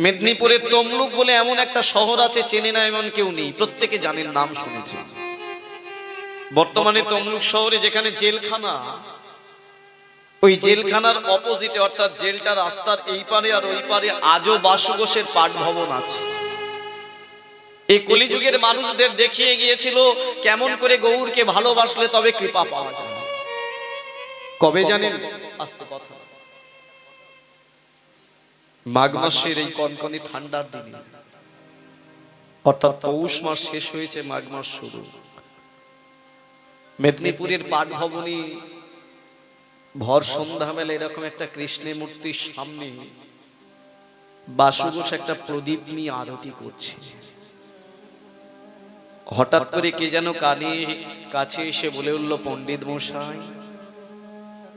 মেদিনীপুরের তমলুক বলে এমন একটা শহর আছে, চেনে না এমন কেউ নেই, প্রত্যেকে জানেন, নাম শুনেছে। বর্তমানে তমলুক শহরে যেখানে জেলখানা, ওই জেলখানার অপোজিটে অর্থাৎ জেলটা রাস্তার এই পারে আর ওই পারে আজও বাসুগোষের পাঠ ভবন আছে। এই কলিযুগের মানুষদের দেখিয়ে গিয়েছিল কেমন করে গৌরকে ভালোবাসলে তবে কৃপা পাওয়া যায়। কবে জানেন? আস্তে কথা। মাঘ মাসের এই কনকনে ঠান্ডার দিনে, অর্থাৎ পৌষ মাস শেষ হয়েছে, মাঘ মাস শুরু। মেদিনীপুরের পাঠ ভবনে ভর সন্ধ্যাবেলা এরকম একটা কৃষ্ণের মূর্তির সামনে বাসুগোষ একটা প্রদীপ নিয়ে আরতি করছে। হঠাৎ করে কে যেন কানে কাছে এসে বলে উঠল, পণ্ডিত মশাই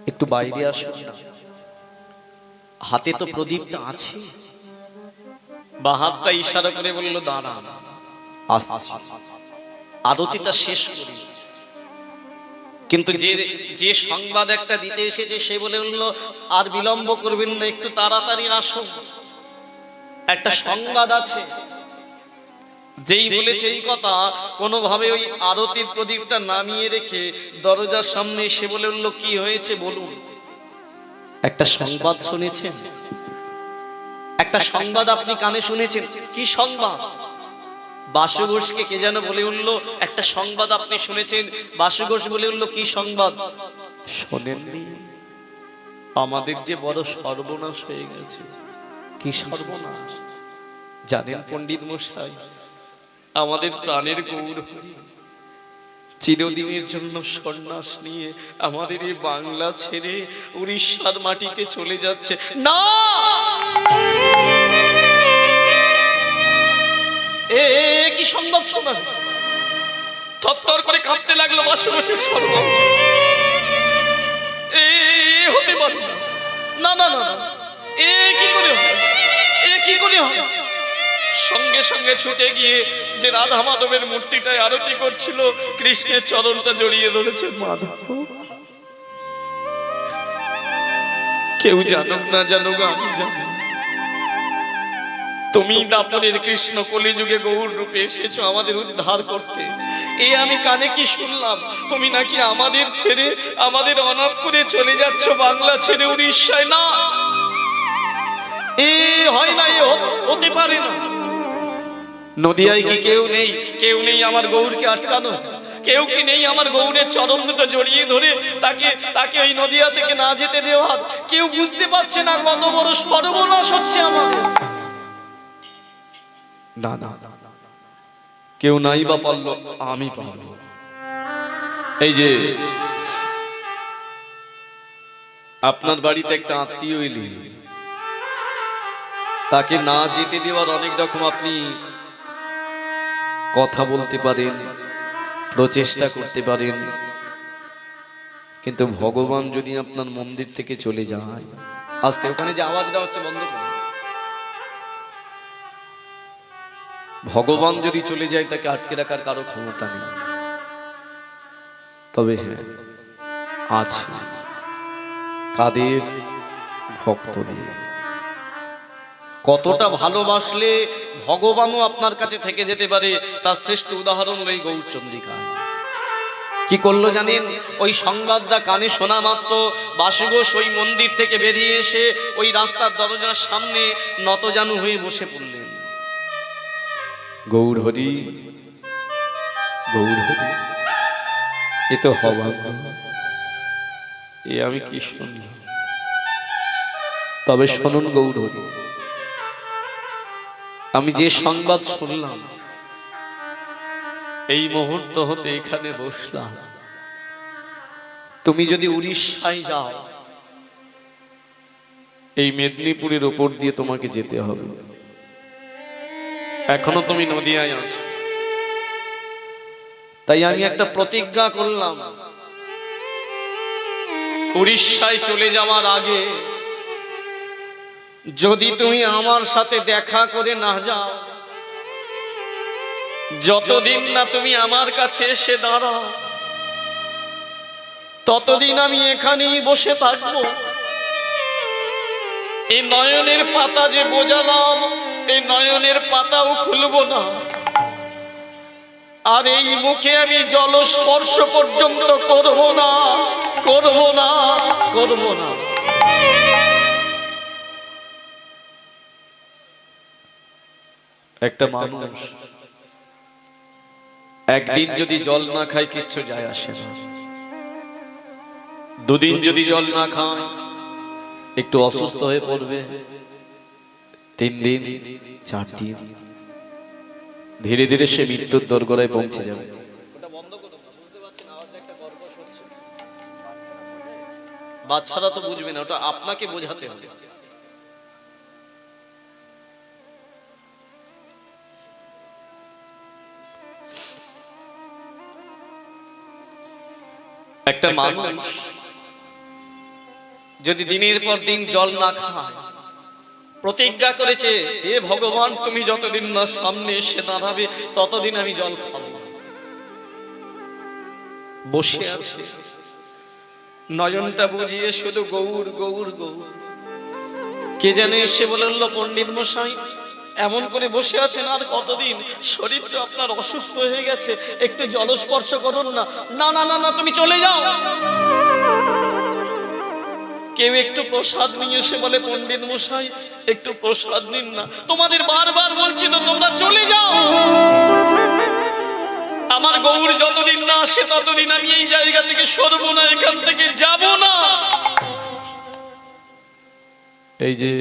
একটু বাইরে আসুন না। হাতে তো প্রদীপটা আছে, বা হাতটা ইশারা করে বলল দাঁড়ান, আসছি, আরতিটা শেষ করি। কিন্তু যে সংবাদ একটা দিতে এসেছে সে বলে উঠল, আর বিলম্ব করবেন না, একটু তাড়াতাড়ি আসুন, একটা সংবাদ আছে। যেই বলেছে এই কথা, কোনোভাবে ওই আরতির প্রদীপটা নামিয়ে রেখে দরজার সামনে এসে বলে উঠল, কি হয়েছে বলুন। একটা সংবাদ শুনেছেন? একটা সংবাদ আপনি কানে শুনেছেন? কি সংবাদ? বাসুঘোষকে কে যেন বলে উঠল, একটা সংবাদ আপনি শুনেছেন? বাসুঘোষ বলে উঠল, কি সংবাদ? শোনেননি? আমাদের যে বড় সর্বনাশ হয়ে গেছে। কি সর্বনাশ জানেন পণ্ডিত মশাই? আমাদের প্রাণের গৌর চিরদিনের জন্য সন্ন্যাস নিয়ে আমাদের এই বাংলা ছেড়ে উড়িষ্যার মাটিতে চলে যাচ্ছে। না, কি সংবাদ শোনা! থরথর করে কাঁপতে লাগলো বাসুঘোষের সর্বাঙ্গ। হতে পারে না, না না না, এ কি করে হয়? এ কি করে হয়? সঙ্গে সঙ্গে ছুটে গিয়ে যে রাধা মাধবের মূর্তিটায় আরতি করছিল, কৃষ্ণের চরণটা জড়িয়ে ধরেছে। মাধব, কেউ জানুক না জানুক, আমি জানি তুমি দাপরের কৃষ্ণ কলিযুগে গৌর রূপে এসেছো আমাদের উদ্ধার করতে। এ আমি কানে কি শুনলাম, তুমি নাকি আমাদের ছেড়ে, আমাদের অনাথ করে চলে যাচ্ছ বাংলা ছেড়ে উড়িষ্যায়। না, এ হয় না, এ হতে পারে না। নদিয়ায় কি কেউ নেই? কেউ নেই আমার গৌরকে আটকানো? কেউ কি নেই আমার গৌরের চরণ দুটো জড়িয়ে ধরে তাকে ওই নদিয়া থেকে না যেতে দেওয়ার? কেউ বুঝতে পারছে না কত বড় সর্বনাশ হচ্ছে আমাদের। না না, কেউ নাই বা পারলো, আমি পারবো। এই যে আপনার বাড়িতে একটা আত্মীয় এলি, তাকে না যেতে দেওয়ার অনেক রকম আপনি কথা বলতে পারেন, প্রচেষ্টা করতে পারেন, কিন্তু ভগবান যদি আপনার মন্দির থেকে চলে যায়, আস্তে ওখানে যে আওয়াজটা হচ্ছে বন্ধ করুন। ভগবান যদি চলে যায় তাকে আটকে রাখার কারো ক্ষমতা নেই। তবে হ্যাঁ আছে, কাদের? ভক্তদের। কতটা ভালোবাসলে ভগবানও আপনার কাছে থেকে যেতে পারে, তার শ্রেষ্ঠ উদাহরণ এই গৌরচন্দ্রিকা। কি করলো জানেন? ওই সংবাদটা কানে শোনা মাত্র বাসুঘোষ ওই মন্দির থেকে বেরিয়ে এসে ওই রাস্তার দরজার সামনে নতজানু হয়ে বসে পড়লেন। গৌর হরি, গৌর হরি, এ তো হবার, এ আমি কি শুনলাম? তবে শুনুন গৌর হরি, আমি যে সংবাদ শুনলাম, এই মুহূর্ত হতে এখানে বসলাম। তুমি যদি উড়িষ্যায় যাও, এই মেদিনীপুরের উপর দিয়ে তোমাকে যেতে হবে। এখনো তুমি নদিয়ায় আছো, তাই আমি একটা প্রতিজ্ঞা করলাম, উড়িষ্যায় চলে যাওয়ার আগে যদি তুমি আমার সাথে দেখা করে না যাও, যতদিন না তুমি আমার কাছে এসে দাঁড়াও, ততদিন আমি এখানেই বসে থাকবো। এই নয়নের পাতা যে বোঝালাম, এই নয়নের পাতাও খুলবো না, আর এই মুখে আমি জল স্পর্শ পর্যন্ত করব না, করব না, করব না। একটা মানুষ একদিন যদি জল না খায় কিচ্ছু যায় আসে না, দুদিন যদি জল না খায় একটু অসুস্থ হয়ে পড়বে, 3 দিন 4 দিন, ধীরে ধীরে সে মৃত্যুর দোরগোড়ায় পৌঁছে যাবে। বাচ্চারা তো বুঝবে না, ওটা আপনাকে বোঝাতে হবে। একটা মানুষ যদি দিনের পর দিন জল না খায়, প্রতিজ্ঞা করেছে, হে ভগবান তুমি যতদিন না সামনে এসে দাঁড়াবে ততদিন আমি জল খাবো না, বসে আছে নয়নটা বুঝিয়ে শুধু গৌর গৌর গৌর। কে জানে এসে বলল, পণ্ডিত মশাই এমন করে বসে আছেন আর কতদিন, শরীর তো আপনার অসুস্থ হয়ে গেছে, একটু জলস্পর্শ করুন না। না না না না, তুমি চলে যাও। কেউ একটু প্রসাদ নিয়ে এসে বলে, পণ্ডিত মশাই একটু প্রসাদ নিন না। তোমাদের বারবার বলছি তো, তোমরা চলে যাও। আমার গৌর যতদিন না আসে ততদিন আমি এই জায়গা থেকে সরবো না, এখান থেকে যাব না। এই যে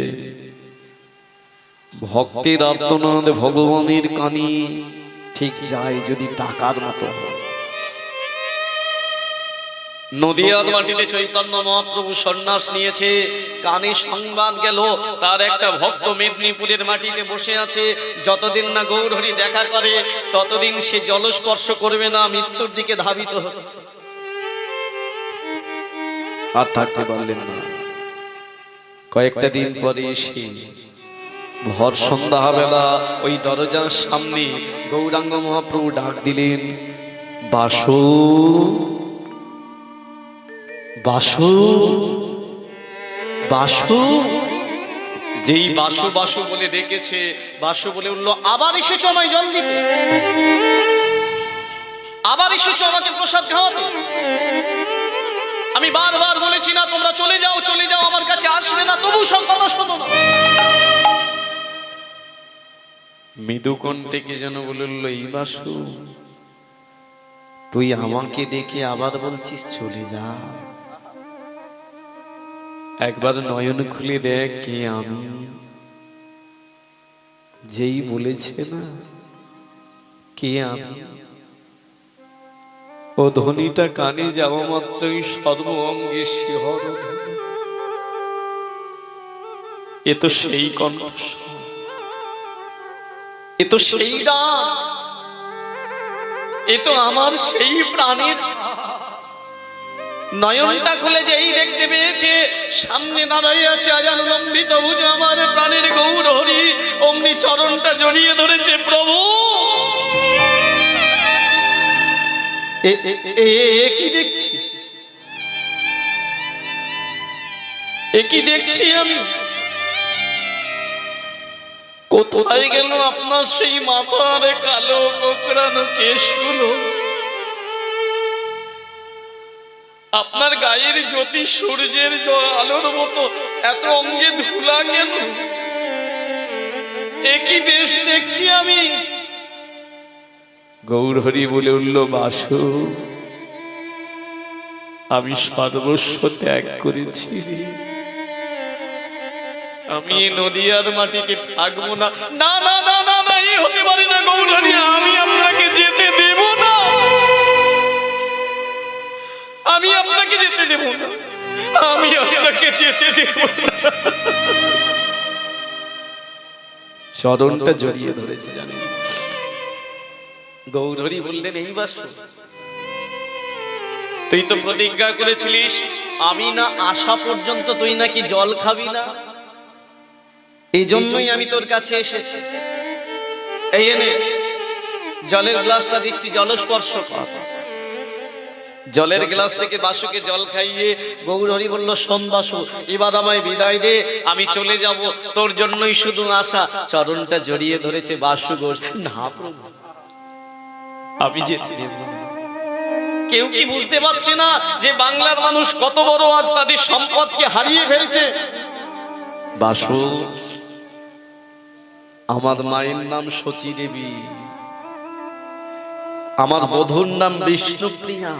ভক্তের আর্তনাদ ভগবানের কানে ঠিক যায় যদি টাকার মতো। নদিয়ার মাটিতে চৈতন্য মহাপ্রভু সন্ন্যাস নিয়েছে, কানে সংবাদ গেল তার একটা ভক্ত মেদিনীপুরের মাটিতে বসে আছে, যতদিন না গৌরহরি দেখা করে ততদিন সে জলস্পর্শ করবে না, মৃত্যুর দিকে ধাবিত হবে। আর থাকতে পারলেন না। কয়েকটা দিন পরে এসে ভর সন্ধ্যাবেলা ওই দরজার সামনে গৌরাঙ্গ মহাপ্রভু ডাক দিলেন, বাসু বাসু বাসু। যেই বাসু বাসু বলে ডেকেছে, বাসু বলে উঠলো, আবার এসেছো আমায় জল দিতে, আবার এসেছো আমাকে প্রসাদ খাওয়াতে। আমি বারবার বলেছি না তোমরা চলে যাও, চলে যাও, আমার কাছে আসবে না, তবু সব কথা শোনো না। মৃদুকণ্ঠে কে যেন বলল, এই বাসু তুই আমাকে ডেকে আবার বলছিস চলে যা, একবার নয়ন খুলে দেখ কে আমি। যেই বলেছে না কে আমি, ও ধ্বনিটা কানে যাওয়া মাত্রই সর্ব অঙ্গে শিহরণ। এ তো সেই কণ্ঠস্বর, এ তো সেই গান, এ তো আমার সেই প্রাণের। নয়নটা খুলে যেই দেখতে পেয়েছে সামনে দাঁড়িয়ে আছে আজান লম্বিত ভুজ আমার প্রাণের গৌর হরি, অমনি চরণটা জড়িয়ে ধরেছে, প্রভু কি দেখছি, কি দেখছি আমি, কোথায় গেল আপনার সেই মাথার কালো কোকড়ানো কেশগুলো, আপনার গায়ের জ্যোতি সূর্যের আলোর মতো এত অঙ্গে ধুলা কেন, একই বেশ দেখছি আমি। গৌরহরি বলে উঠল, বাসু আমি সর্বস্ব ত্যাগ করেছি, আমি নদিয়ার মাটিতে থাকবো না। না না না না না, এই হতে পারে না গৌরহরি, আমি আপনাকে যেতে দেব না, আমি আপনাকে যেতে দেব না, আমি আপনাকে যেতে দেব না। চরণটা জড়িয়ে ধরেছে জানেন। গৌরহরি বললেন, এই বাসু তুই তো প্রতিজ্ঞা করেছিলিস আমি না আসা পর্যন্ত তুই নাকি জল খাবি না, এই জন্যই আমি তোর কাছে এসেছি। এই এনে জলের গ্লাসটা দিচ্ছি, জলস্পর্শ কর। জলের গ্লাস থেকে বাসুকে জল খাইয়ে গৌরহরি বলল, শোন বাসু, এবার আমায় বিদায় দে, আমি চলে যাব, তোর জন্যই শুধু আশা। চরণটা জড়িয়ে ধরেছে বাসু ঘোষ। না প্রভু, আমি যেতে দেব না। কেউ কি বুঝতে পারছে না যে বাংলার মানুষ কত বড় আজ তাদের সম্পদকে হারিয়ে ফেলছে? বাসু, আমার মায়ের নাম সচী দেবী, আমার বধূর নাম বিষ্ণুপ্রিয়া।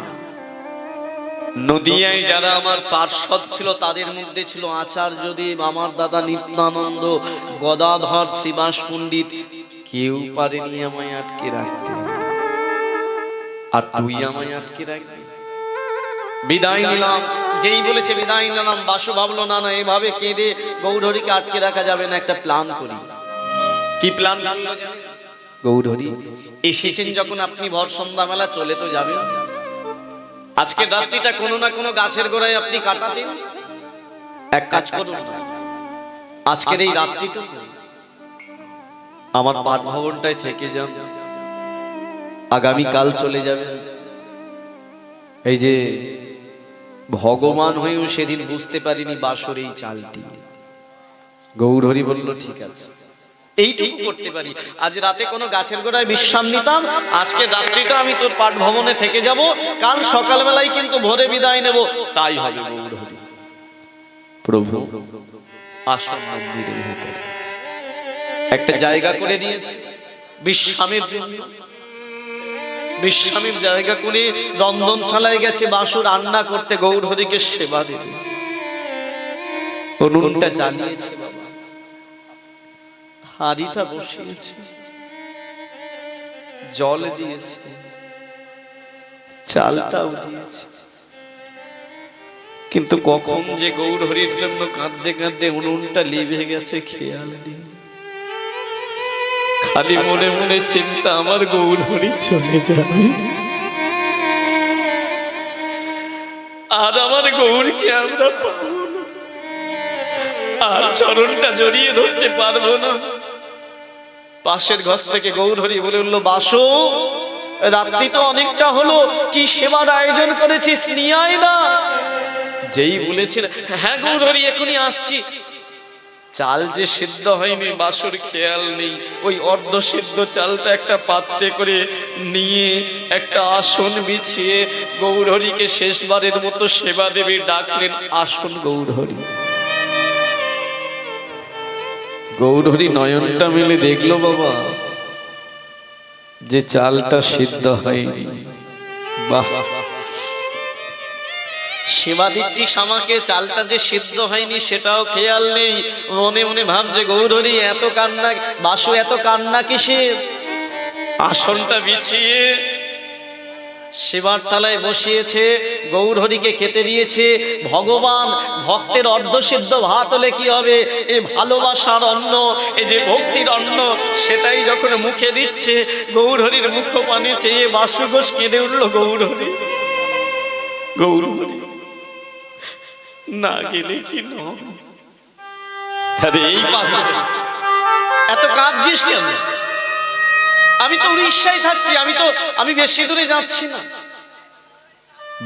নদিয়ায় যারা আমার পার্ষদ ছিল তাদের মধ্যে ছিল আচার্যদেব, আমার দাদা নিত্যানন্দ, গদাধর, শ্রীবাস পণ্ডিত। কেউ পারেনি আমায় আটকে রাখতে, আর তুই আমায় আটকে রাখবি? বিদায় নিলাম। যেই বলেছে বিদায় নিলাম, বাসু ভাবলো না না, এভাবে কেঁদে গৌরহরিকে আটকে রাখা যাবে না, একটা প্ল্যান করি। কি প্ল্যান? গৌরহরি এসেছেন যখন, আপনি ভর সন্ধ্যা মেলা চলে তো যাবেন, আজকে রাত্রিটা কোনো না কোনো গাছের গোড়ায় আপনি কাটাতেন। এক কাজ করুন, আজকের এই রাত্রিটা আমার পাঠ ভবনটায় থেকে যান, আগামী কাল চলে যাবেন। এই যে ভগবান হয়েও সেদিন বুঝতে পারিনি বাসুর এই চালটি। গৌরহরি বলল, ঠিক আছে, এইটুকু করতে পারি। আজ রাতে কোনো গাছের গোড়ায় বিশ্রাম নিতাম, আজকে রাত্রিটা আমি তোর পাঠ ভবনে থেকে যাব, কাল সকালবেলায় কিন্তু ভোরে বিদায় নেব। তাই হবে গৌরহরি। প্রভু আসন মন্দিরের ভিতরে একটা জায়গা করে দিয়েছে বিশ্রামের জন্য। বিশ্রামের জায়গা করে রন্ধনশালায় গেছে বাসু রান্না করতে, গৌরহরিকে সেবা দেবে। উনুনটা জ্বালিয়েছে, হাঁড়িটা বসিয়েছে, জল দিয়েছে, চালটাও দিয়েছে। কিন্তু কখন যে গৌরহরির জন্য কাঁদতে কাঁদতে উনুনটা লিভে গেছে খেয়াল নেই। খালি মনে মনে চিন্তা, আমার গৌরহরি চলে যাবে, আর আমার গৌরকে আমরা পাবো না, আর চরণটা জড়িয়ে ধরতে পারবো না। পাশের ঘর থেকে গৌরহরি বলে উঠল, বাসু, রাত্রি তো অনেকটা হলো, কি সেবার আয়োজন করেছিস, নিয়ে আয় না। যেই বলেছিল, হ্যাঁ গৌরহরি এখনই আসছি। চাল যে সিদ্ধ হয়নি বাসুর খেয়াল নেই, ওই অর্ধ সিদ্ধ চালটা একটা পাত্রে করে নিয়ে একটা আসন বিছিয়ে গৌরহরিকে শেষবারের মতো সেবা দেবী ডাকলেন। আসন গৌরহরি। গৌরহরি নয়নটা মেলে দেখলো, বাবা, যে চালটা সিদ্ধ হয়নি। বাহ, সেবা দিচ্ছিস আমাকে, চালটা যে সিদ্ধ হয়নি সেটাও খেয়াল নেই। মনে মনে ভাবছে গৌরহরি এত কান্না, বাসু এত কান্না কিসের? আসনটা বিছিয়ে সেবার থালায় বসিয়েছে, গৌরহরিকে খেতে দিয়েছে। ভগবান ভক্তের অর্ধসিদ্ধ ভাত হলে কি হবে, এই ভালোবাসার অন্ন, এই যে ভক্তির অন্ন, সেটাই যখন মুখে দিচ্ছে, গৌরহরির মুখ পানে চেয়ে বাসু ঘোষ কেঁদে উঠল, গৌরহরি, গৌরহরি না গেলে কি নয়? আরে এই পাগল, এত কাঁদছিস কেন? আমি তো উড়িষ্যায় থাকছি, আমি বেশি দূরে যাচ্ছি না।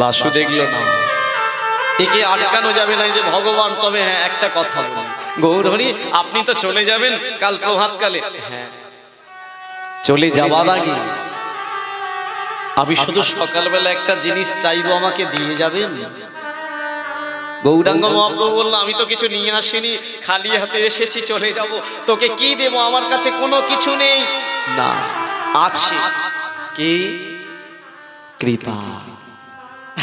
বাসু দেখলো না, একে আটকানো যাবে না, যে ভগবান। তবে হ্যাঁ, একটা কথা বলি, গৌরহরি আপনি তো চলে যাবেন কাল প্রভাতকালে। হ্যাঁ, চলে যাবার আগে আমি শুধু সকালবেলা একটা জিনিস চাইবো, আমাকে দিয়ে যাবেন? গৌরাঙ্গ মহাপ্রভু বলল, আমি তো কিছু নিয়ে আসিনি, খালি হাতে এসেছি, চলে যাব, তোকে কি দেব? আমার কাছে কোনো কিছু নেই। না, আছে। কি? কৃপা।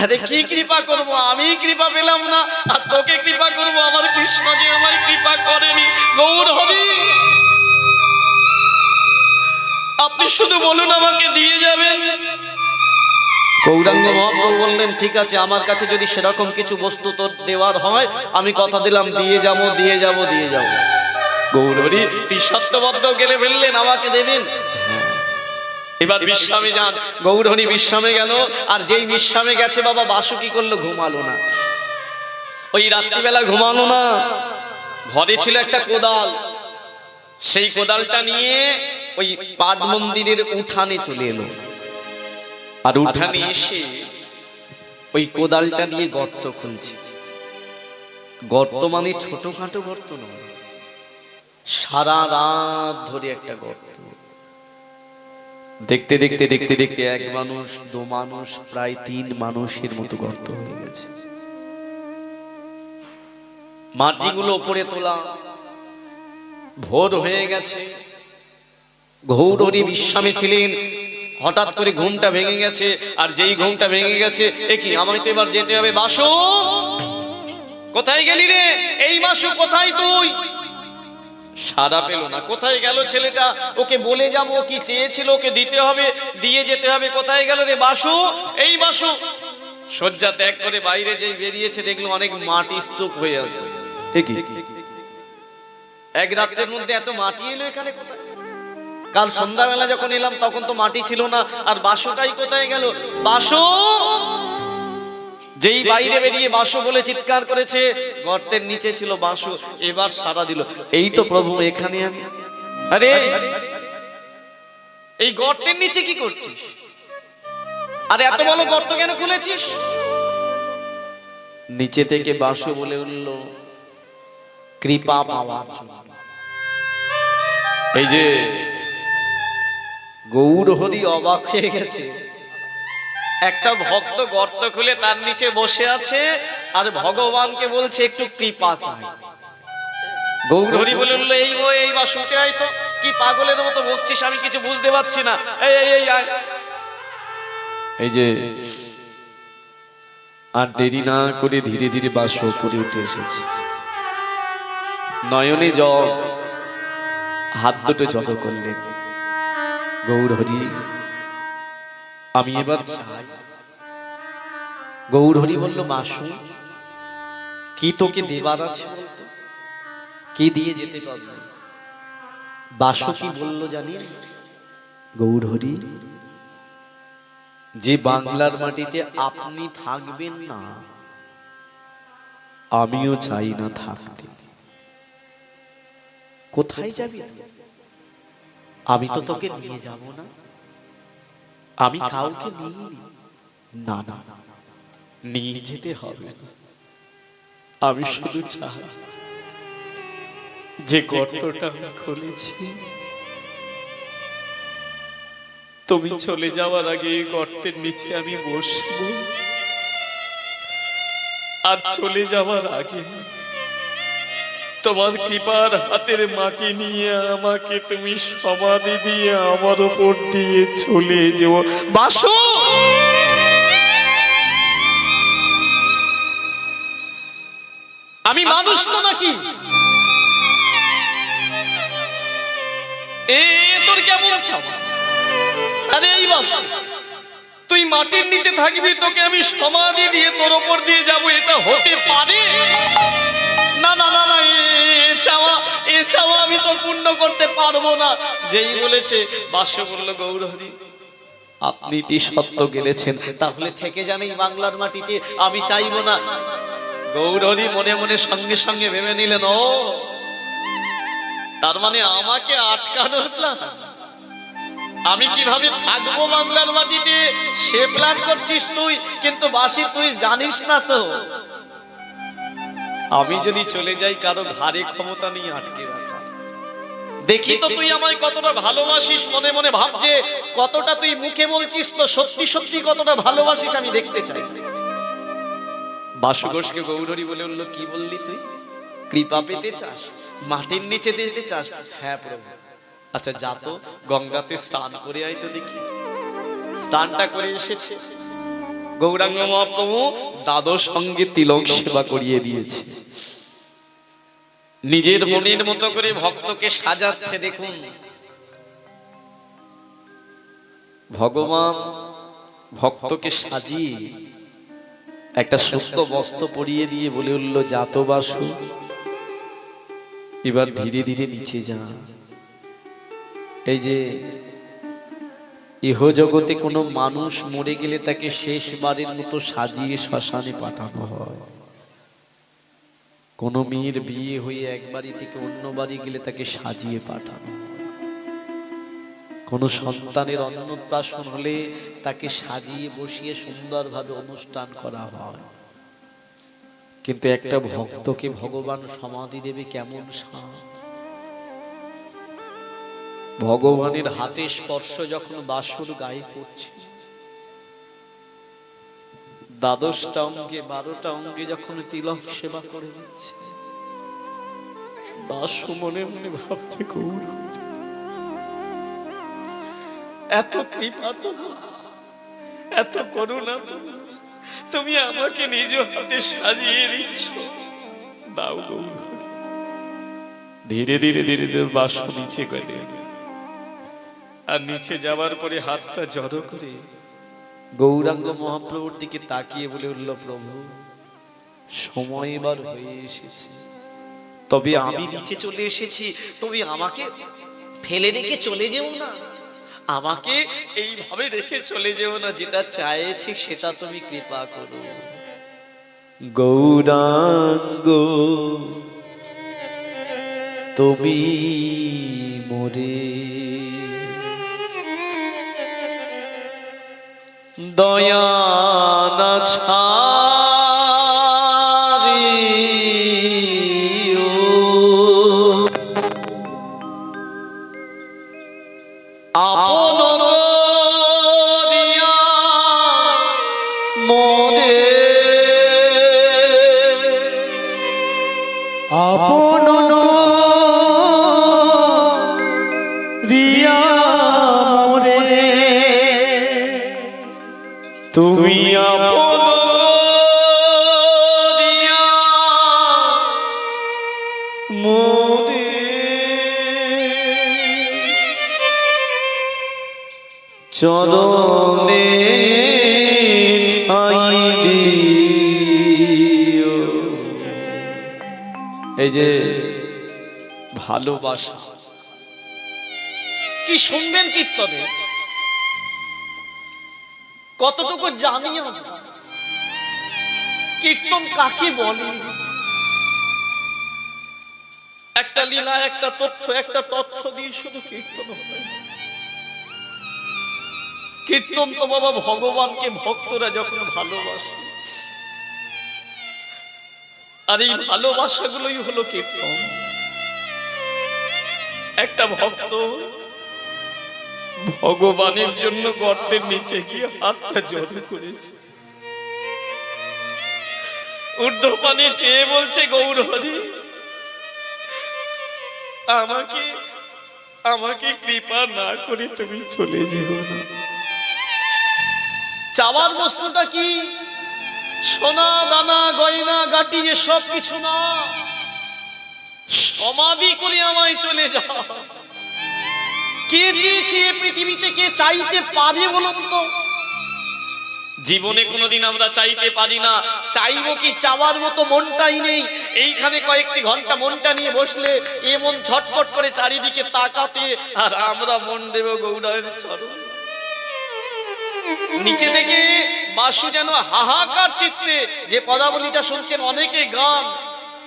আরে কি কৃপা করব? আমি কৃপা পেলাম না, আর তোকে কৃপা করব? আমার কৃষ্ণ যে আমায় কৃপা করেনি। গৌরহরি, আপনি শুধু বলুন, আমাকে দিয়ে যাবেন। গৌরাঙ্গ মহাপ্রভু বললেন, ঠিক আছে, আমার কাছে যদি সেরকম কিছু বস্তু তোর দেওয়ার হয়, আমি কথা দিলাম দিয়ে যাব, দিয়ে যাব, দিয়ে যাব। গৌরহরি তুই সত্যবদ্ধ গেলে ফেললেন, আমাকে দেবেন। এবার বিশ্রামে যান। গৌরহরি বিশ্রামে গেল, আর যেই বিশ্রামে গেছে বাবা, বাসু কি করলো? ঘুমালো না। ওই রাত্রিবেলা ঘুমালো না, ঘরে ছিল একটা কোদাল, সেই কোদালটা নিয়ে ওই পাঠ মন্দিরের উঠানে চলে এলো। আর উঠানে এসে ওই কোদালটা দিয়ে গর্ত খুলছে। গর্ত মানে ছোটখাটো গর্ত নয়, সারা রাত ধরে একটা গর্ত। দেখতে দেখতে দেখতে দেখতে এক মানুষ, দু মানুষ, প্রায় 3 মানুষের মতো গর্ত হয়ে গেছে। মাটিগুলো উপরে তোলা, ভোর হয়ে গেছে। গৌরহরি বিশ্রামে ছিলেন, হঠাৎ করে ঘুমটা ভেঙে গেছে। আর যেই ঘুমটা ভেঙে গেছে, এ কি, আমায় তো এবার যেতে হবে। বাসু, কোথায় গেলি রে? এই বাসু, কোথায় তুই? সাড়া পেল না। কোথায় গেল ছেলেটা? ওকে বলে যাব, কি চেয়েছিল ওকে দিতে হবে, দিয়ে যেতে হবে। কোথায় গেল রে বাসু? এই বাসু। শয্যা ত্যাগ করে বাইরে যে বেরিয়েছে, দেখলো অনেক মাটি স্তূপ হয়ে আছে। এক রাত্রের মধ্যে এত মাটি এলো এখানে কোথায়? কাল সন্ধ্যাবেলা যখন এলাম তখন তো মাটি ছিল না। আর বাসুটাই কোথায় গেল? বাসু! যেই বাইরে বেরিয়ে বাসু বলে চিৎকার করেছে, গর্তের নিচে ছিল বাসু। এবার সাড়া দিল, এই তো প্রভু, এখানে আমি। আরে, এই গর্তের নিচে কি করছিস? আরে এত বড় গর্ত কেন খুলেছিস? নিচে থেকে বাসু বলে উঠল, কৃপা পাওয়ার জন্য। এই যে গৌরহরি অবাক হয়ে গেছে। একটা ভক্ত গর্ত খুলে তার নিচে বসে আছে, আর ভগবানকে বলছে একটু কৃপা চাই। গৌরহরি বলে উঠল, এই বাসুতে আয় তো। কি পাগলের মতো বকছিস? আমি কিছু বুঝতে পারছি না। এই যে, আর দেরি না করে ধীরে ধীরে বাসু উপরে উঠে এসেছে। নয়নে জল, হাত দুটো জড়ো করলেন। গৌরহরি, আমি এবার চাই। গৌরহরি বলল, বাসু, কি তোকে দেবার আছে বলতো? কি দিয়ে যেতে পারবো? বাসু কি বলল জানিস? গৌরহরি, যে বাংলার মাটিতে আপনি থাকবেন না, আমিও চাই না থাকতে। কোথায় যাবি? আমি তো তোকে নিয়ে যাব না। আমি কাউকে নিইনি। না না, নিয়ে যেতে হবে না। আমি শুধু চাই, যে গর্তটা খুলেছি, তুমি চলে যাওয়ার আগে এই গর্তের নিচে আমি বসবো। আর চলে যাওয়ার আগে তোমার কৃপার হাতের মাটি নিয়ে আমাকে তুমি সমাধি দিয়ে আমার উপর দিয়ে চলে যেও। বাসু! আমি মানুষ তো নাকি? তোর কেমন চাওয়া? আরে এই বাসু, তুই মাটির নিচে থাকবি, তোকে আমি সমাধি দিয়ে তোর উপর দিয়ে যাবো, এটা হতে পারে? না না না না, এ চাওয়া আমি তো পূর্ণ করতে পারবো না। যেই বলেছে, বাসু বলল, গৌরহরি, আপনি কি সত্য গেলেছেন? তাহলে থেকে যান এই বাংলার মাটিতে, আমি চাইবো না। গৌরহরি মনে মনে সঙ্গে সঙ্গে ভেবে নিলেন, ও তার মানে আমাকে আটকানোর প্ল্যান। আমি কিভাবে থাকবো বাংলার মাটিতে সে প্ল্যান করছিস তুই। কিন্তু বাসি, তুই জানিস না তো, আমি যদি চলে যাই কারো ঘাড়ে ক্ষমতা নিয়ে আটকে রাখা। দেখি তো তুই আমায় কতটা ভালোবাসিস, মনে মনে ভাবছে কতটা তুই মুখে বলছিস, তো সত্যি সত্যি কতটা ভালোবাসিস আমি দেখতে চাই। বাসু ঘোষকে গৌরহরি বলে উঠল, কি বললি তুই? কৃপা পেতে চাস? মাটির নিচে যেতে চাস? হ্যাঁ প্রভু। আচ্ছা যা তো, গঙ্গাতে স্নান করে আয় তো দেখি। স্নানটা করে এসেছে। গৌরাঙ্গ মহাপ্রভু দাদর সঙ্গে তিলক সেবা করিয়ে দিয়েছে। নিজের মনের মতো করে ভক্তকে সাজাচ্ছে। দেখুন, ভগবান ভক্তকে সাজিয়ে একটা শুদ্ধ বস্ত্র পরিয়ে দিয়ে বলে উঠল, জাত বাসু, এবার ধীরে ধীরে নিচে যা। এই যে ইহ জগতে কোনো মানুষ মরে গেলে তাকে শেষবারের মতো সাজিয়ে শ্মশানে পাঠানো হয়। কোনো মেয়ের বিয়ে হয়ে এক বাড়ি থেকে অন্য বাড়ি গেলে তাকে সাজিয়ে পাঠানো। কোন সন্তানের অন্নপ্রাশন হলে তাকে সাজিয়ে বসিয়ে সুন্দরভাবে অনুষ্ঠান করা হয়, কিন্তু একটা ভক্তকে ভগবান সমাধি দেবে কেমন সাধ। ভগবানের হাতে স্পর্শ যখন বাসুর গায়ে করছে, দ্বাদশটা অঙ্গে 12টা অঙ্গে যখন তিলক সেবা করে দিচ্ছে, বাসু মনে মনে ভাবছে গৌর এত কৃপা তোমার, এত করুণা তোমার, তুমি আমাকে নিজ হাতে সাজিয়ে দিচ্ছ, দাও গৌর। ধীরে ধীরে ধীরে ধীরে বাসু নিচে গেলে, আর নিচে যাওয়ার পরে হাতটা জড়ো করে গৌরাঙ্গ মহাপ্রভুর দিকে তাকিয়ে বলে উঠল, প্রভু সময় এবার হয়ে এসেছে, তবে আমি নিচে চলে এসেছি, তুমি আমাকে ফেলে রেখে চলে যেও না, আমাকে এইভাবে রেখে চলে যেও না, যেটা চাইছি সেটা তুমি কৃপা করো। গৌরাঙ্গ তুমি মোরে দয়া না ছাড়িও, আপন করিয়া মোরে, আপন রিয়া মোরে, তুমি আপন করিয়া মোরে, চরণে ঠাঁই দিও। এই যে ভালোবাসা কি শুনবেন কীর্তনে, কতটুকু জানি আমরা কীর্তন কাকে বলে। একটা লীলা, একটা তথ্য দিয়ে শুধু কীর্তন হয়। কীর্তন তো বাবা ভগবানকে ভক্তরা যখন ভালোবাসে, আর এই ভালোবাসাগুলোই হলো কীর্তন। একটা ভক্ত ভগবানের জন্য গর্তের নিচে গিয়ে হাতটা জড়ো করেছে, ঊর্ধ্বপানে চেয়ে বলছে, গৌর হরি আমাকে কৃপা না করে তুমি চলে যেও না। চাওয়ার বস্তুটা কি? সোনা দানা গয়না গাটি এসব কিছু না, সমাধি করে আমায় চলে যাও। কে চেয়েছে পৃথিবীতে, কে চাইতে পারে বলুন তো? জীবনে কোনোদিন আমরা চাইতে পারি না, চাইবো কি চাওয়ার মতো মনটাই নেই। এইখানে কয়েকটি ঘন্টা মনটা নিয়ে বসলে এ মন ছটফট করে চারিদিকে তাকাতে, আর আমরা মন দেব গৌরাঙ্গের চরণ। নিচে থেকে বাসু যেন হাহাকার চিত্রে, যে পদাবলীটা শুনছেন অনেকে গান,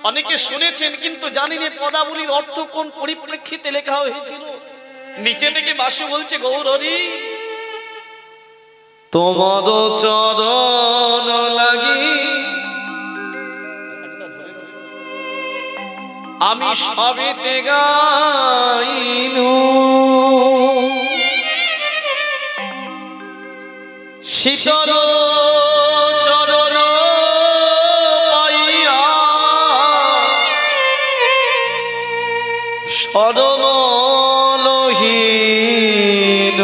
অনেকে শুনেছেন, কিন্তু জানেন এই পদাবলীর অর্থ কোন পরিপ্রেক্ষিতে লেখা হয়েছিল। নিচে থেকে বাসু বলছে, গৌর হরি তোমার চরণ লাগি আমি সবেতে গাইনু, শীতল চরণ পাইয়া শরণ লহীন।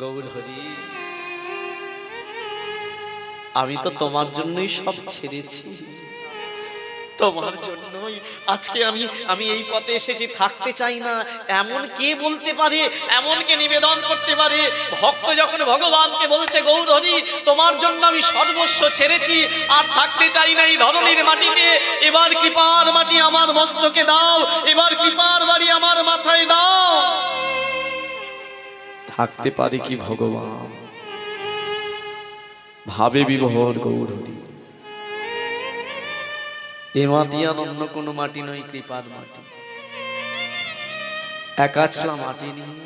গৌর হরি আমি তো তোমার জন্যই সব ছেড়েছি, তোমার জন্যই আজকে আমি এই পথে এসেছি। থাকতে চাই না এমন কে বলতে পারে, এমন কে নিবেদন করতে পারে? ভক্ত যখন ভগবানকে বলছে, গৌর হরি তোমার জন্য আমি সর্বস্ব ছেড়েছি, আর থাকতে চাই না এই ধরনের মাটিতে, এবার কৃপার মাটি আমার মস্তকে দাও, এবার কৃপার বাড়ি আমার মাথায় দাও। থাকতে পারে কি ভগবান? ভাবে বিভোর গৌর হরি। এ মাটি আর অন্য কোনো মাটি নয়, কৃপার মাটি। এক আছলা মাটি নিয়ে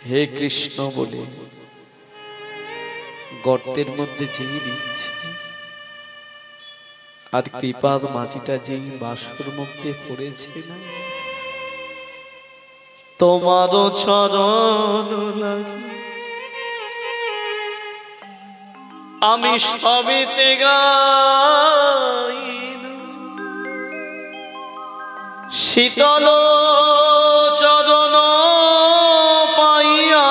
হে কৃষ্ণ বলে গর্তের মধ্যে চেয়ে দিচ্ছে, আর কৃপার মাটিটা যেই বাসুর মধ্যে পড়েছে না, তোমারও চরণ লাগে আমি সবেতে গাইন, শীতল চরণ পাইয়া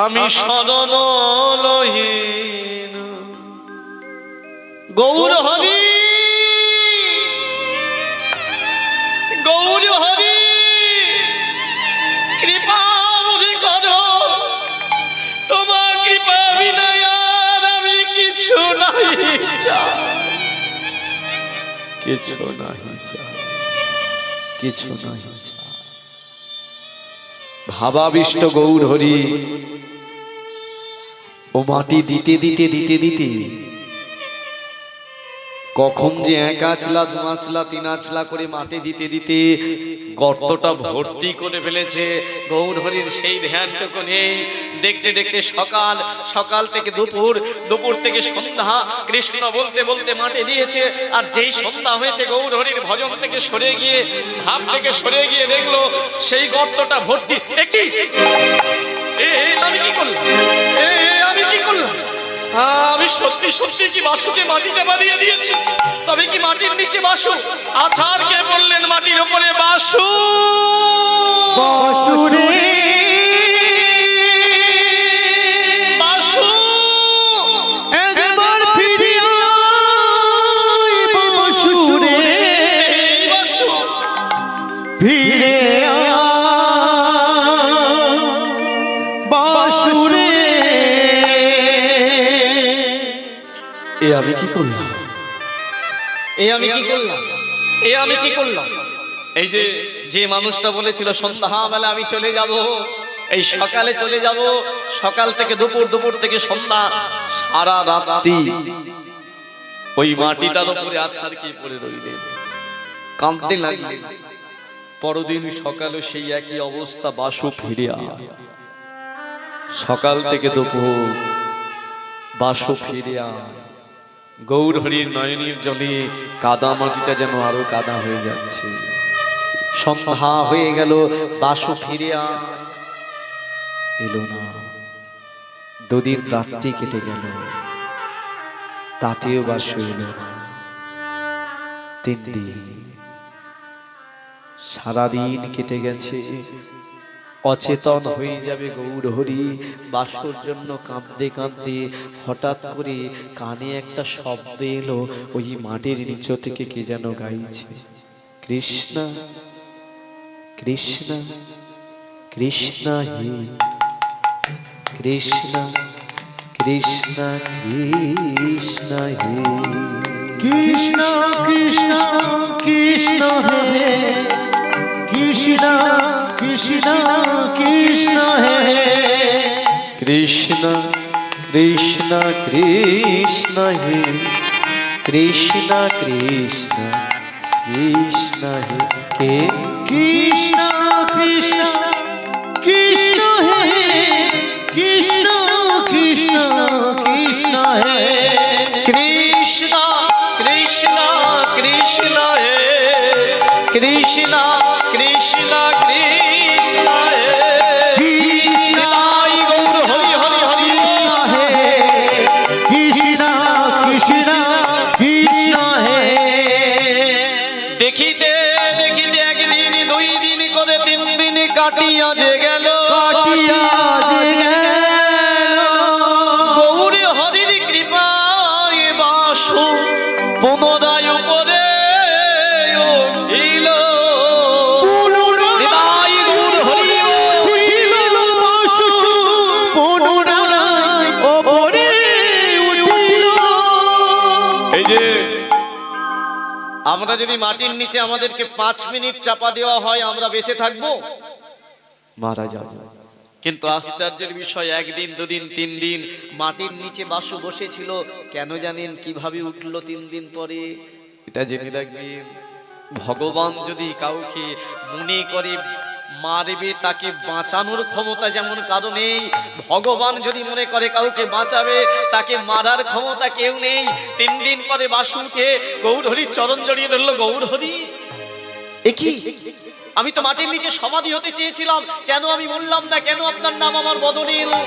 আমি শরণ লহীন। গৌর হরি গৌর হরি কৃপা করো, তোমার কৃপা বিনা আর আমি কিছু নাই চাই, কিছু নাই চাই, কিছু নাই চাই। ভাবাবিষ্ট গৌর হরি ও মাটি দিতে দিতে দিতে দিতে কখন যে এক আঁচলা দু আঁচলা তিন আঁচলা করে মাটি দিতে দিতে গর্তটা ভর্তি করে ফেলেছে। গৌর হরির সেই ধ্যানটুকু নেই। দেখতে দেখতে সকাল, সকাল থেকে দুপুর, দুপুর থেকে সন্ধ্যা, কৃষ্ণ বলতে বলতে মাটি দিয়েছে। আর যেই সন্ধ্যা হয়েছে গৌর হরির ভজন থেকে সরে গিয়ে, ভাব থেকে সরে গিয়ে দেখলো সেই গর্তটা ভর্তি। আমি কি করলাম, আমি কি করলাম? আমি সত্যি সত্যি কি বাসুকে মাটি চাপা দিয়ে দিয়েছি? তবে কি মাটির নিচে বাসু? আচারকে বললেন মাটির উপরে বাসু। বাসুরে বাসু একবার ফিরে আয়, বাসুরে বাসু ফিরে আয়, বাসুরে। এ আমি কি করলাম, এ আমি কি করলাম, এ আমি কি করলাম? এই যে যে মানুষটা বলেছিল সন্ধ্যাবেলা আমি চলে যাব, এই সকালে চলে যাব, সকাল থেকে দুপুর, দুপুর থেকে সন্ধ্যা, সারা রাত্রি ওই মাটিটার উপরে আছাড় কি পড়ে রইলেন, কাঁদতে লাগলেন। পরদিন সকালে সেই একই অবস্থা, বাসু ফিরে আয়। সকাল থেকে দুপুর বাসু ফিরে আয়। গৌর হরির নয়নের জলে কাদা মাটিটা যেন আরো কাদা হয়ে যাচ্ছে। সন্ধ্যা হয়ে গেল, বাসু ফিরে এলো না। দুদিন রাত্রি কেটে গেল, তাতেও বাসু এলো না। 3 দিন, সারাদিন কেটে গেছে। অচেতন হয়ে যাবে গৌর হরি। বাসুর জন্য কাঁদতে কাঁদতে হঠাৎ করে কানে একটা শব্দ এলো। ওই মাটির নিচ থেকে কে যেন গাইছে, কৃষ্ণ কৃষ্ণ কৃষ্ণ হে কৃষ্ণ কৃষ্ণ কৃষ্ণ হে কৃষ্ণ কৃষ্ণ কৃষ্ণ হে কৃষ্ণ কৃষ্ণ কৃষ্ণ হে কৃষ্ণ কৃষ্ণ কৃষ্ণ হে কৃষ্ণ কৃষ্ণ কৃষ্ণ হে কে কৃষ্ণ কৃষ্ণ কৃষ্ণ হে কৃষ্ণ কৃষ্ণ কৃষ্ণ হে কৃষ্ণ কৃষ্ণ কৃষ্ণ হে কৃষ্ণ কৃষ্ণ কৃষ্ণ হে নিতাই গৌর হরি হরি হরি কৃষ্ণ কৃষ্ণ কৃষ্ণ হে দেখিতে দেখিতে একদিন, 2 দিন করে 3 দিন কাটিয়া যে গেল, কাটিয়া যে গেল। গৌর হরির কৃপায় বাসু পুনরায় উপরে উঠিল। নিতাই গৌর হরি উঠিল বাসু, পুনরায় ওপরে উঠিল। এই যে আমরা যদি মাটির নিচে আমাদেরকে 5 মিনিট চাপা দেওয়া হয়, আমরা বেঁচে থাকবো? মারা যাব। কিন্তু আশ্চর্যের বিষয়, 1 দিন 2 দিন 3 দিন মাটির নিচে বাসু বসেছিল। কেন জানেন কিভাবে উঠলো 3 দিন পরে? এটা জেনে রাখবেন, ভগবান যদি কাউকে মনে করে মারবে, তাকে বাঁচানোর ক্ষমতা যেমন কারো নেই, ভগবান যদি মনে করে কাউকে বাঁচাবে, তাকে মারার ক্ষমতা কেউ নেই। 3 দিন পরে বাসুকে গৌরহরির চরণ জড়িয়ে ধরলো। গৌরহরি, একই আমি তো মাটির নিচে সমাধি হতে চেয়েছিলাম, কেন আমি বললাম না? কেন আপনার নাম আমার বদনে এলো?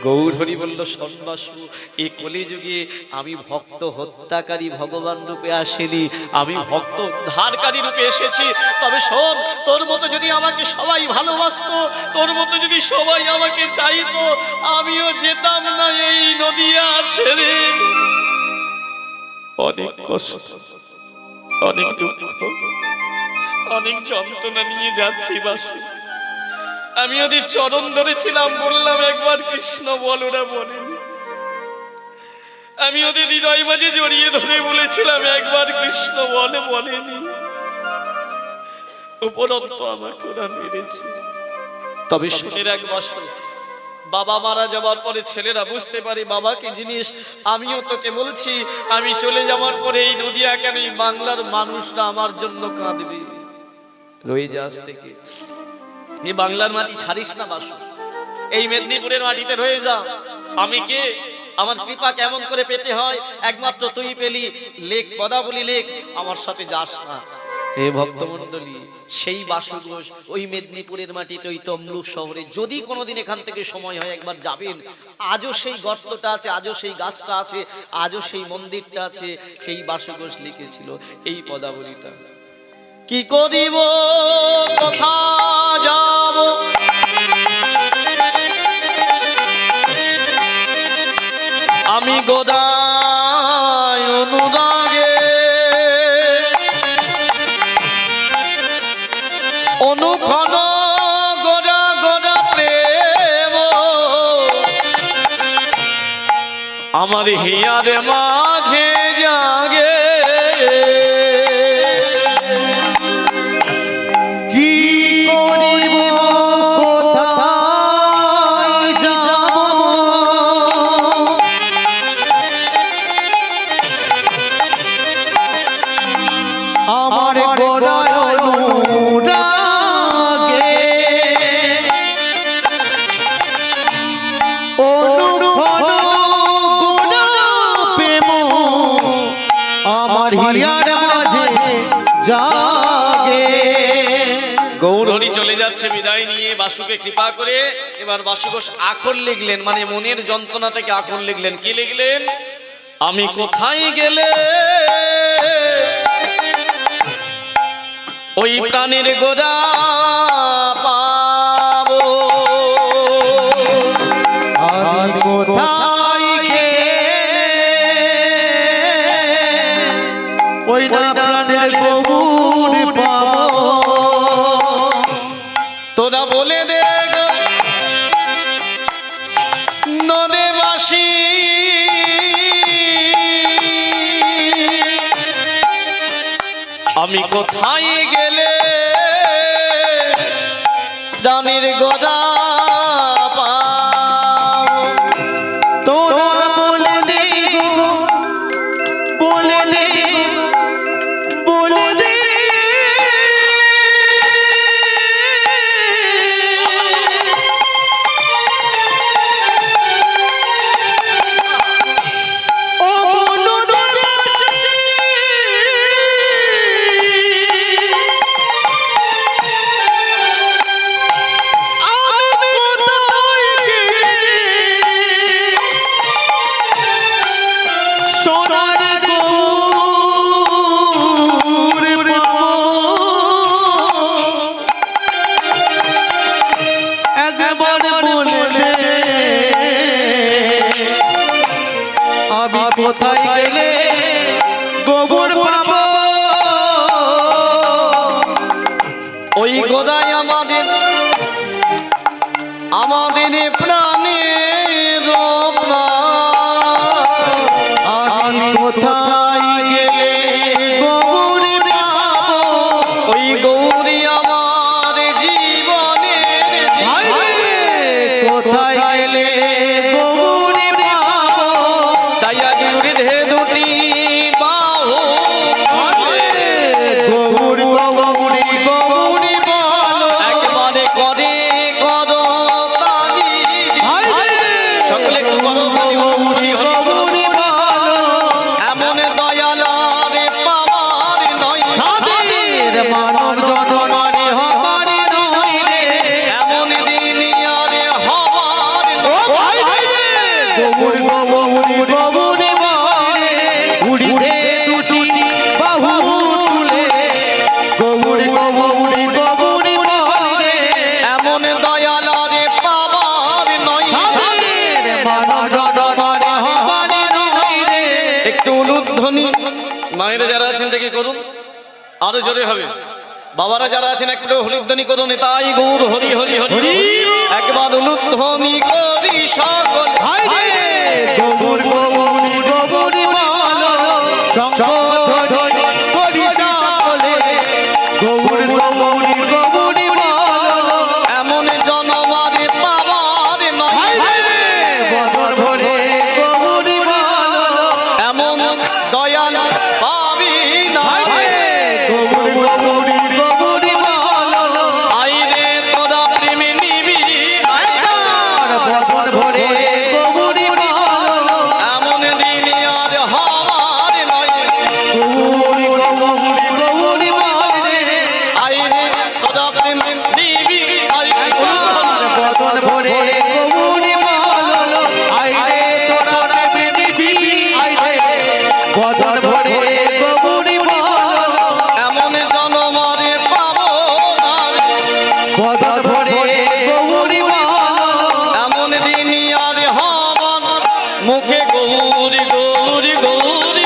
গৌরহরি বলল, সন্ন্যাসু, এই কলিযুগে আমি ভক্ত হত্যাকারী ভগবান রূপে আসেনি, আমি ভক্ত উদ্ধারকারী রূপে এসেছি। তবে শোন, তোর মতো যদি আমাকে সবাই ভালোবাসতো, তোর মতো যদি সবাই আমাকে চাইতো, আমিও যেতাম না এই নদিয়া ছেড়ে। অনেক কষ্ট, অনেক দুঃখ, অনেক যন্ত্রণা নিয়ে যাচ্ছি বাসু। আমি ওদের চরণ ধরেছিলাম, বললাম একবার কৃষ্ণ বল, ওরা বলেনি। আমি ওদের হৃদয় মাঝে জড়িয়ে ধরে বলেছিলাম একবার কৃষ্ণ বল, বলেনি। উপরন্ত আমাকে ওরা মেরেছে। তবে শুনে রাখ বাসু, বাবা মারা যাওয়ার পরে ছেলেরা বুঝতে পারে বাবা কি জিনিস। আমিও তোকে বলছি, আমি চলে যাওয়ার পরে এই নদিয়া কেন, এই বাংলার মানুষরা আমার জন্য কাঁদবে। রয়ে যাস থেকে এই বাংলার মাটি ছাড়িস না বাসু, এই মেদিনীপুরের মাটিতে রয়ে যা। আমি কে, আমার কৃপা কেমন করে পেতে হয় একমাত্র তুই পেলি। লেখ পদাবলী লেখ, আমার সাথে যাস না। হে ভক্তমণ্ডলী, সেই বাসু ঘোষ ওই মেদিনীপুরের মাটিতে, ওই তমলুক শহরে যদি কোনোদিন এখান থেকে সময় হয় একবার যাবেন। আজও সেই গর্তটা আছে, আজও সেই গাছটা আছে, আজও সেই মন্দিরটা আছে। সেই বাসু ঘোষ লিখেছিল এই পদাবলীটা। কি করিব, কোথা যাব, আমি গোদায় অনুরাগে, অনুক্ষণ গোদা গোদা প্রেম আমার হিয়ার মাঝে জাগে। কি করিব, কোথায় যাব, আমার গোড়ায় অনুরাগে, অনুক্ষণ গোড়া প্রেম আমার হিয়ার মাঝে জাগে। গৌরহরি চলে যাচ্ছে বিদায় নিয়ে বাসুকে কৃপা করে। এবার বাসু ঘোষ আখর লিখলেন, মানে মনের যন্ত্রণা থেকে আখর লিখলেন। কি লিখলেন? আমি কোথায় গেলে ওই প্রাণের গোদা পাবো, আমি কোথায় গেলে ওই না প্রাণের কবুর পাবো। তোরা বলে দে নদেবাসী, আমি কোথায় গেলে প্রাণের গোদা পাবো। তোরা বলে দে গো, বলে দে, বলে দে, ও বনবাসী, আমি কোথায় গেলে সোনার গৌর পাবো। একবার বলে দে আমি কোথায় গেলে গোবর পাবো। ওই গোদায় আমাদের আমাদের প্রাণের প্রাণ। আমি কোথায় গেলে গোবর পাবো। ওই গৌরী আমার জীবনের কোথায় গেলে গোবর পাবো। তাই আজ ঊর্ধ্বে দুটি বাহু মায়েরা যারা আছেন দেখে করুন, আরো জোরে হবে। বাবারা যারা আছেন একটু হরিধ্বনি করুন, তাই গৌর হরি হরি হরি। একবার অনুধ্বনি করি সকল, গৌর গৌর গৌর বলো, শঙ্খ ধ্বনি করি সকলে, গৌর গৌর গৌর বলো, এমন জনমারে পাওয়ার নয়, বদর ভরে গৌর বলো, এমন দয়াল পাবি না। গৌর গৌর গৌর বলো, আইরে তোরা প্রেমে নিবি, বদর ভরে গৌর বলো, এমন দিন আর হওয়ার নয়। গৌর গৌর গৌর বলে, আইরে তোরা প্রেমে নিবি, বদর ভরে গৌর বলো, আইরে তোরা প্রেমে দিবি, আইরে বদর ভরে গৌর বলো, এমন জনমারে পাবো না, বদর ভরে গৌর বলো, এমন দিন আর হওয়ার। মুখে গৌরী গৌরী গৌরী